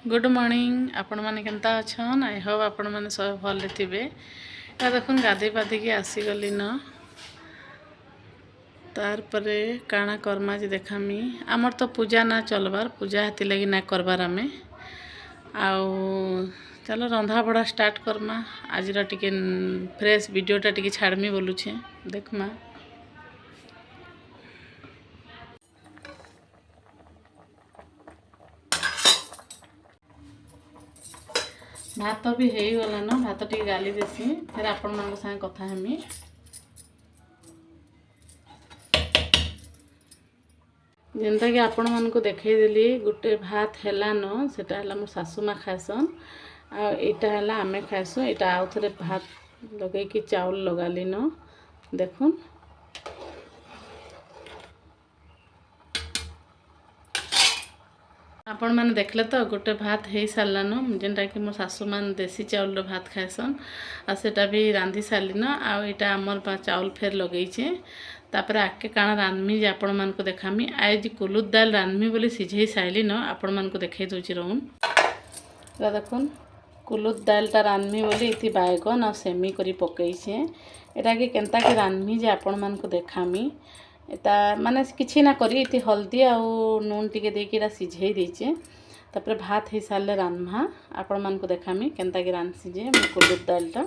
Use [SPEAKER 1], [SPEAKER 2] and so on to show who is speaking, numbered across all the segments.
[SPEAKER 1] Good morning आपण माने केनता अछन। I hope आपण माने सब भले थिबे। या देखुन गाधे पाधे की आसी गली न तार परे काना कर्मा जे देखामी आमर तो पूजा ना चलबार पूजा हेति लगी ना करबार आमे आउ चलो रंधा बड़ा स्टार्ट करमा। आज टिके फ्रेश वीडियोटा टिके छाड़मी बोलू छे देखमा। भात भी हो गला न भात टी गाली देसी फिर आपण मान संगे कथा हेमी। जेनता कि आपण मान को देखै देली गुटे भात हैला न सेटा हैला मो सासू मा खाइसन आ एटा हैला आमे खाइसु। एटा आउ थरे भात लगे कि चावल लगाली न देखुन आपण मैंने देखले तो गोटे भात हो सारान जेनटा कि मो सासू मान देसी चाउल भात खाइसन आ सेटा भी रांधि सारी न आईटा आमर चाउल फेर लगेचे तापर आके काଣା रांधमी जे आपण मान को देखामी। आज कुलुद दाल रांधमी बोली सिझे साइली न आपण मान को देखै दोची रहून देखुन कुलुद दालटा रांधमी बोली इति बायगन आ सेमी करी पकईछे। एटा कि केनता कि रांधमी जे आपण मान को देखामी। एटा माने किछि ना करी इति हल्दी आ नून टिके देकी एटा सिझेई देचे तापर भात हे सारले रांधमा आपण मान को देखामी केनता कि रांधसी जे कुलुद दालटा।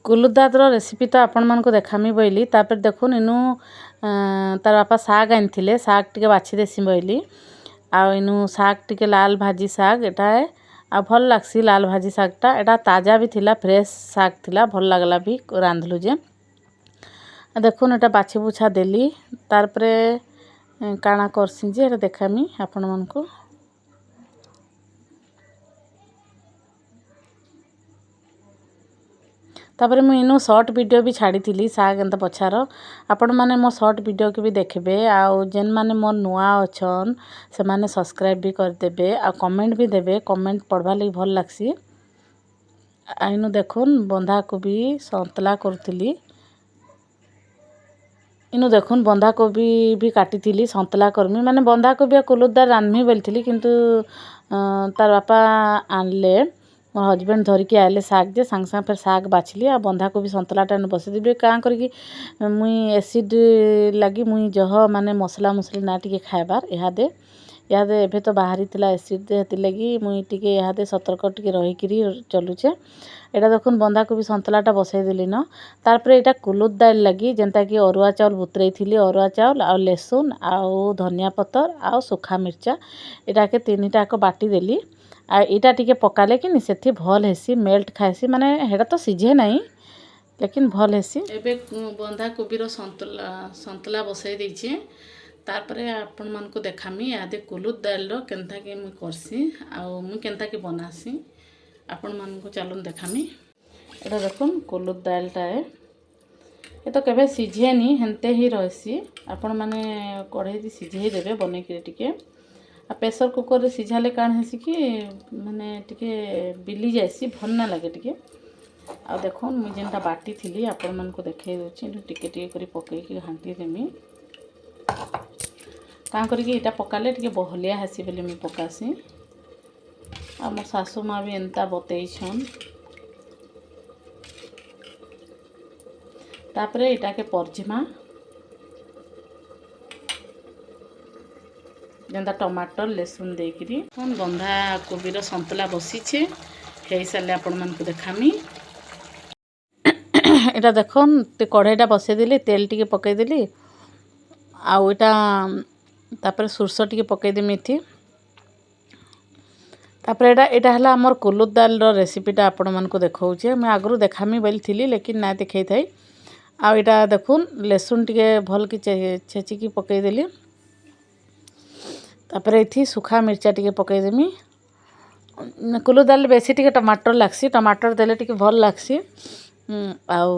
[SPEAKER 1] कुलुद दालर रेसिपी तो आपण मान को देखामी बोली तापर देखुन इनु तार बापा साग आनिथिले साग टिके बाछि देसी बोली आ इनु साग टिके लाल भाजी साग एटा आ भल लागसी लाल भाजी सागटा एटा ताजा भी थिला फ्रेश साग थिला भल लागला भी रांधलु जे देखुन एटा बाछि बुछा देली तार परे काना करसी जे एटा देखामी आपण मान को। तापर मु इनु शॉर्ट वीडियो भी छाड़ी थी साग एंता पछार आपण माने मो शॉर्ट वीडियो के भी देखबे आउ जेन माने मोर नुआ अछन से माने सब्सक्राइब भी कर देबे आ कमेंट भी देबे। कमेंट पढ़वा लगी भल लागसी। आइनु देखुन बंधा कोबी संतला करथली इनु देखुन बंधा कोबी भी काटी थी संतला करमी माने बंधा कोबी आ कुलुद दाल रांधमी बोलती किंतु तार बापा आनले मोर हजबैंड धरिकी आइले साग जे सांग सांग फिर साग बाछली आ बंधा कोबी संतलाटा बसई देबे काँ करके मुई एसिड लगी मुई जह माने मसला मसली ना टिके खाइबार इहादे एभे तो बाहरी थिला एसिड हेति लगी मुई टिके इहादे सतर्क टिके रहिकिरी चलुचे। एटा देखुन बंधा कोबी संतलाटा बसई देली न तार पर एटा कुलुद दाल लगी जेनता कि अरुआ चाउल बुतरई थिली अरुआ चाउल आ लहसुन आ धनिया पतर आ सुखा मिर्चा एटा के तीनटा को बाटी देली आ एटा टिके पकाले कि सेठी भल हेसी मेल्ट खाइसी माने हेडा तो सिझे नहीं लेकिन भल हेसी। एबे बंधा कोबी रो संतला बसई देछि तारपरे आपण मान को देखामी आदे कुलुद दाल रो केनता के मु करसी आ मु केनता के बनासी आपण मान को चालून देखामी। एटा देखुन कुलुद दालटा ए तो केबे सिझेनी हेनते ही रहसी आपण माने कढ़ई सिझेई देबे बनै के टिके आ प्रेशर कुकर रे सिझाले काण हेसी कि माने टिके बिली जायसी भल ना लगे टिके आ देखुन मु जेनटा बाटी थिली आपण मान को देखै दोछि टिके टिके करी पकै कि घांटी देमी काँ करके एटा पकाले टिके बहलिया हेसी बोली मु पकासी आ मोर सासू माँ भी एंता बतईछन। तापरे एटा के परजिमा जेनता टमाटर लहसुन देकिरी बंधा कोबी रो संतला बसीछे हेई साले आपण मान को देखामी। एटा देखुन ते कढ़ईटा बसई देली तेल टिके पकई देली आउ एटा तापर सुरस टिके पकई देमी थी तापर एटा हला हमर कुलुद दाल रो रेसिपीटा आपण मान को देखौछे मैं आगरु देखामी बोली थी लेकिन ना देखै थाई आ एटा देखुन लहसुन टिके भल कि छेची की पकई देली तापर एथी सुखा मिर्चा टिके पकई देमी। कुलुद दाल बेसी टिके टमाटर लागसी टमाटर देले टिके भल लागसी आउ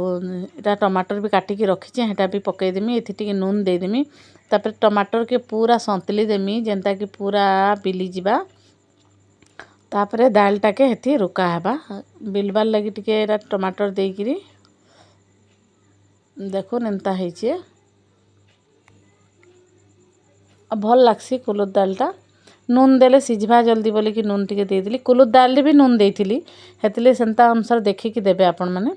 [SPEAKER 1] एटा टमाटर भी काटी की रखी हेटा भी पकई देमी एथी टिके नून दे देमी तापर टमाटर के पूरा संतली देमी जेनता कि पूरा बिली जिबा तापर दालटा के हेती रुका हेबा बिलबार लगी टिके एटा टमाटर देकिरी देखुन एंता हेचे भल लागसी कुलुद दालटा नून देले सिझवा जल्दी बोली कि नून टिके देइली कुलुद दाल भी नून देइली हेतले सेंता अनुसार देखिकी देबे आपण माने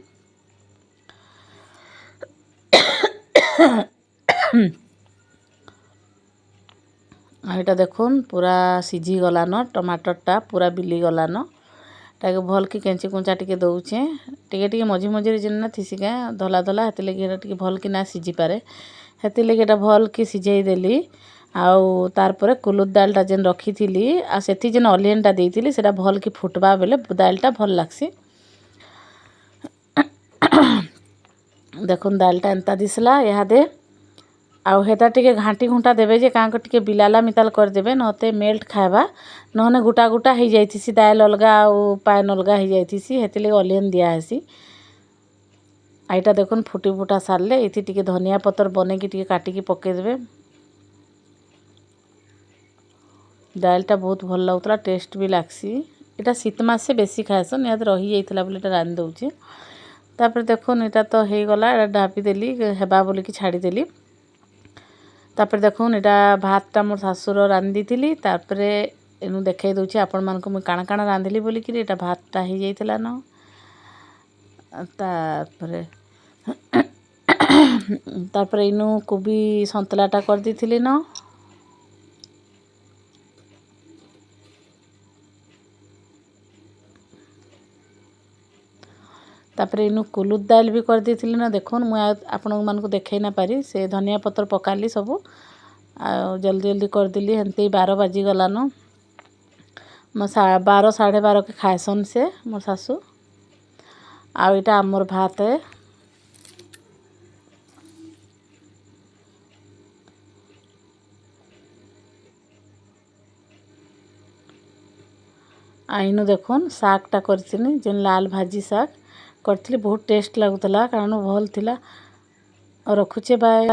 [SPEAKER 1] एटा देखुन पूरा सिझी गलान टमाटरटा पूरा बिली गलान ताके भल कि केंची कुंचा टिके दउचे टिके मझी मझी जेना थिसिका धला धला हेते लगे एटा टिके भल कि ना सिझी पारे हेते लगे एटा भल कि सिझाई देली आउ तार परे कुलुद दालटा जेन रखी थिली आ सेथि जेन अलियनटा देइथिली सेटा भल कि फुटबा बेले दालटा भल लागसी देखुन दालटा एंता दिसला यादे आउ हेता टिके घाटी घुंटा देबे जे कांक टिके बिलाला मिताल कर देबे नते मेल्ट खाइबा नहने गुटा गुटा हो जाइथिसी दाल अलगा आउ पान अलगा हो जाइथिसी हेते लगे अलियन दिया हेसी आइटा देखुन फुटी फुटा सारले एथि टिके धनिया पतर बने कि टिके काटी कि पके देबे दालटा बहुत भल लागतला टेस्ट भी लागसी एटा शीत मासे बेसी खाएसन याद रही जाइतला बोले एटा रान दउची तापर देखुन एटा तो हे गला एटा ढापी देली हेबा बोली कि छाड़ी देली तापर देखुन एटा भातटा मोर सासुर रांधी थिली तापर एनु देखाई दउची आपण मानको म काना काना रांधली बोली कि एटा भातटा हे जाइतला न तापर इनु कोबी संतलाटा कर दिथिली न तापर इनु कुलुद दाल भी कर देथिली न देखुन मु आपण मानको देखाई ना पारी से धनिया पत्र पकाली सब आ जल्दी जल्दी कर दिली हंते 12 बाजी गलान म 12 12:30 के खाएसन से मोर सासू आ इटा हमर भात है आइनु देखुन सागटा करथिनी जेन लाल भाजी साग करथिली बहुत टेस्ट लागुतला कारण भल थिला और रखुचे बाय।